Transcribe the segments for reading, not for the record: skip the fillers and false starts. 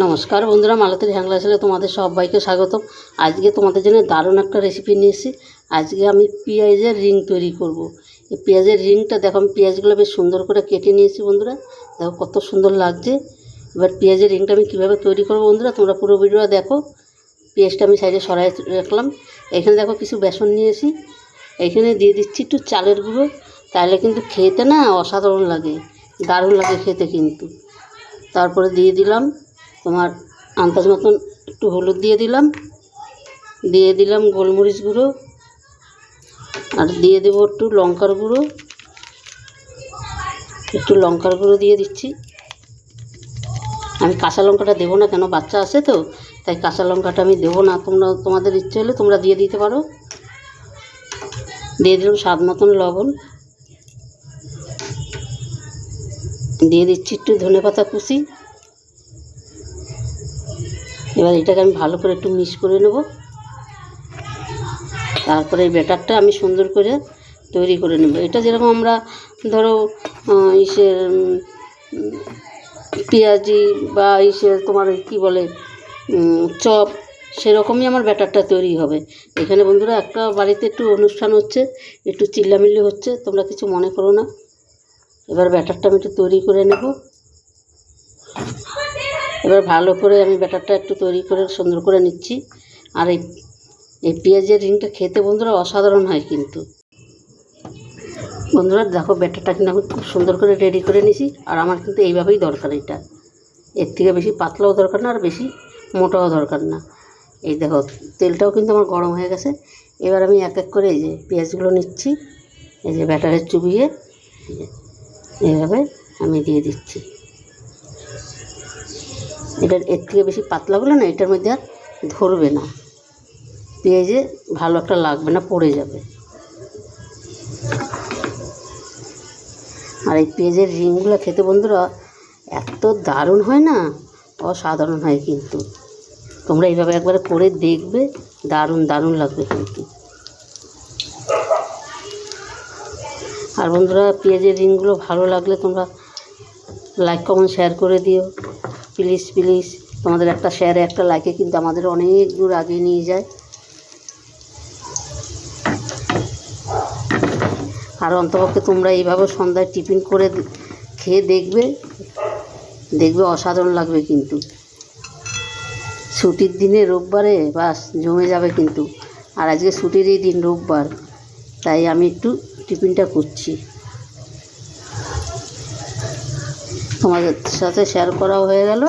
নমস্কার বন্ধুরা, মালতীর হ্যাংলা ছেলে তোমাদের সবাইকে স্বাগত। আজকে তোমাদের জন্য দারুণ একটা রেসিপি নিয়ে এসেছি। আজকে আমি পেঁয়াজের রিং তৈরি করব। এই পেঁয়াজের রিংটা দেখো, আমি পেঁয়াজগুলো বেশ সুন্দর করে কেটে নিয়েছি বন্ধুরা, দেখো কত সুন্দর লাগছে। এবার পেঁয়াজের রিংটা আমি কীভাবে তৈরি করবো বন্ধুরা, তোমরা পুরো ভিডিওটা দেখো। পেঁয়াজটা আমি সাইডে সরাই রাখলাম। এখানে দেখো কিছু বেসন নিয়েছি, এইখানে দিয়ে দিচ্ছি একটু চালের গুঁড়ো, তাহলে কিন্তু খেতে না অসাধারণ লাগে, দারুণ লাগে খেতে কিন্তু। তারপরে দিয়ে দিলাম তোমার আন্দাজ মতন একটু হলুদ দিয়ে দিলাম গোলমরিচ গুঁড়ো, আর দিয়ে দেবো একটু লঙ্কার গুঁড়ো দিয়ে দিচ্ছি। আমি কাঁচা লঙ্কাটা দেবো না, কেন বাচ্চা আছে তো, তাই কাঁচা লঙ্কাটা আমি দেবো না। তোমাদের ইচ্ছে হলে তোমরা দিয়ে দিতে পারো। দিয়ে দিলাম স্বাদ মতন লবণ, দিয়ে দিচ্ছি একটু ধনেপাতা কুচি। এবার এটাকে আমি ভালো করে একটু মিক্স করে নেব। তারপরে এই ব্যাটারটা আমি সুন্দর করে তৈরি করে নেব। এটা যেরকম আমরা ধরো পেঁয়াজি বা তোমার কি বলে চপ, সেরকমই আমার ব্যাটারটা তৈরি হবে। এখানে বন্ধুরা একটা বাড়িতে একটু অনুষ্ঠান হচ্ছে, একটু চিল্লামিল্লি হচ্ছে, তোমরা কিছু মনে করো না। এবার ব্যাটারটা আমি একটু তৈরি করে নেব। এবার ভালো করে আমি ব্যাটারটা একটু তৈরি করে সুন্দর করে নিচ্ছি। আর এই পেঁয়াজের রিংটা খেতে বন্ধুরা অসাধারণ হয় কিন্তু। বন্ধুরা দেখো, ব্যাটারটা কিন্তু আমি খুব সুন্দর করে রেডি করে নিয়েছি। আর আমার কিন্তু এইভাবেই দরকার, এটা এর থেকে বেশি পাতলাও দরকার না, আর বেশি মোটাও দরকার না। এই দেখো, তেলটাও কিন্তু আমার গরম হয়ে গেছে। এবার আমি এক এক করে এই যে পেঁয়াজগুলো নিচ্ছি, এই যে ব্যাটারে চুবিয়ে এইভাবে আমি দিয়ে দিচ্ছি। এর থেকে বেশি পাতলা হলে না এটার মধ্যে আর ধরবে না, পেঁয়াজে ভালো একটা লাগবে না, পড়ে যাবে। আর এই পেঁয়াজের রিংগুলো খেতে বন্ধুরা এত দারুণ হয় না, অসাধারণ হয় কিন্তু। তোমরা এইভাবে একবারে করে দেখবে, দারুণ দারুণ লাগবে কিন্তু। আর বন্ধুরা, পেঁয়াজের রিংগুলো ভালো লাগলে তোমরা লাইক কমেন্ট শেয়ার করে দিও প্লিজ প্লিজ। তোমাদের একটা শেয়ারে একটা লাইকে কিন্তু আমাদের অনেক দূর আগে নিয়ে যায়। আর অন্তপক্ষে তোমরা এইভাবে সন্ধ্যায় টিফিন করে খেয়ে দেখবে অসাধারণ লাগবে কিন্তু। ছুটির দিনে রোববারে বাস জমে যাবে কিন্তু। আর আজকে ছুটির এই দিন রোববার, তাই আমি একটু টিফিনটা করছি। তোমাদের সাথে শেয়ার করাও হয়ে গেল,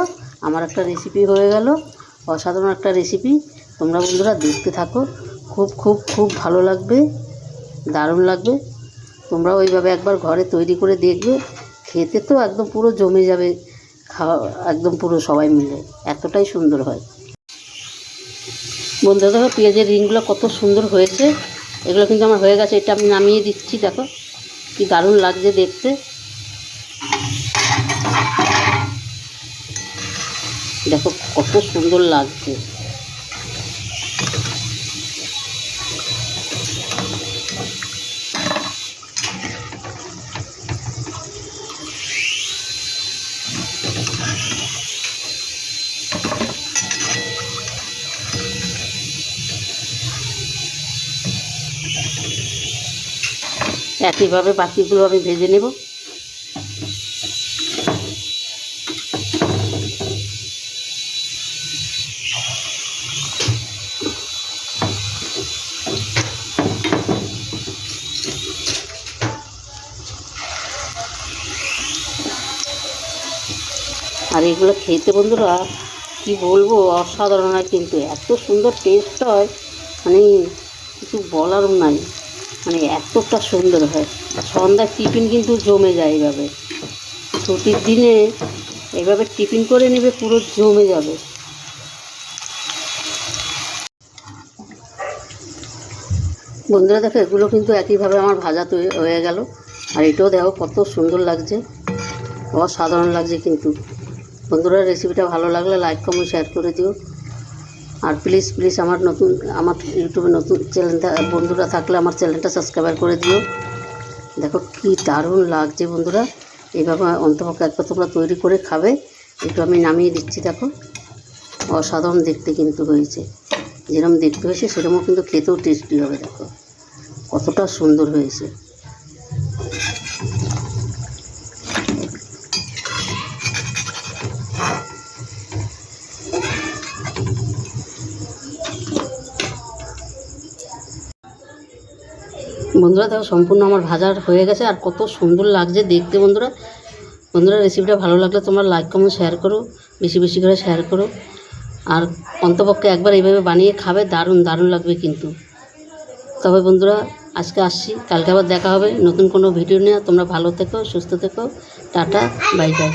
আমার একটা রেসিপি হয়ে গেল, অসাধারণ একটা রেসিপি। তোমরা বন্ধুরা দেখতে থাকো, খুব খুব খুব ভালো লাগবে, দারুণ লাগবে। তোমরাও ওইভাবে একবার ঘরে তৈরি করে দেখবে, খেতে তো একদম পুরো জমে যাবে খাওয়া, একদম পুরো সবাই মিলে, এতটাই সুন্দর হয়। বন্ধুরা দেখো, পেঁয়াজের রিংগুলো কত সুন্দর হয়েছে। এগুলো কিন্তু আমার হয়ে গেছে। এটা আমি নামিয়ে দিচ্ছি, দেখো কি দারুণ লাগছে দেখতে। দেখো কত সুন্দর লাগছে। একইভাবে বাকিগুলো আমি ভেজে নেব। আর এগুলো খেতে বন্ধুরা কি বলবো, অসাধারণ হয় কিন্তু, এত সুন্দর টেস্ট হয়, মানে কিছু বলার নাই, মানে এতটা সুন্দর হয়। সন্ধ্যার টিফিন কিন্তু জমে যায় এইভাবে, ছুটির দিনে এইভাবে টিফিন করে নেবে, পুরো জমে যাবে। বন্ধুরা দেখো, এগুলো কিন্তু একইভাবে আমার ভাজা তৈরি হয়ে গেল। আর এটাও দেখো কত সুন্দর লাগছে, অসাধারণ লাগছে কিন্তু। বন্ধুরা, রেসিপিটা ভালো লাগলে লাইক কমেন্ট শেয়ার করে দিও। আর প্লিজ প্লিজ আমার ইউটিউবে নতুন চ্যানেলটা বন্ধুরা থাকলে আমার চ্যানেলটা সাবস্ক্রাইব করে দিও। দেখো কি দারুণ লাগছে বন্ধুরা। এইভাবে অন্তপক্ষে একবার তোমরা তৈরি করে খাবে। একটু আমি নামিয়ে দিচ্ছি, দেখো। অসাধারণ দেখতে কিন্তু হয়েছে। যেরকম দেখতে হয়েছে সেরকমও কিন্তু খেতেও টেস্টি হবে। দেখো কতটা সুন্দর হয়েছে। বন্ধুরা দেখো সম্পূর্ণ আমার ভাজার হয়ে গেছে, আর কত সুন্দর লাগছে দেখতে। বন্ধুরা রেসিপিটা ভালো লাগলে তোমরা লাইক কমেন্ট শেয়ার করো, বেশি বেশি করে শেয়ার করো। আর অন্তপক্ষে একবার এইভাবে বানিয়ে খাবে, দারুণ দারুণ লাগবে কিন্তু। তবে বন্ধুরা আজকে আসছি, কালকে আবার দেখা হবে নতুন কোনো ভিডিও নিয়ে। তোমরা ভালো থেকো, সুস্থ থেকো, টাটা, বাই বাই।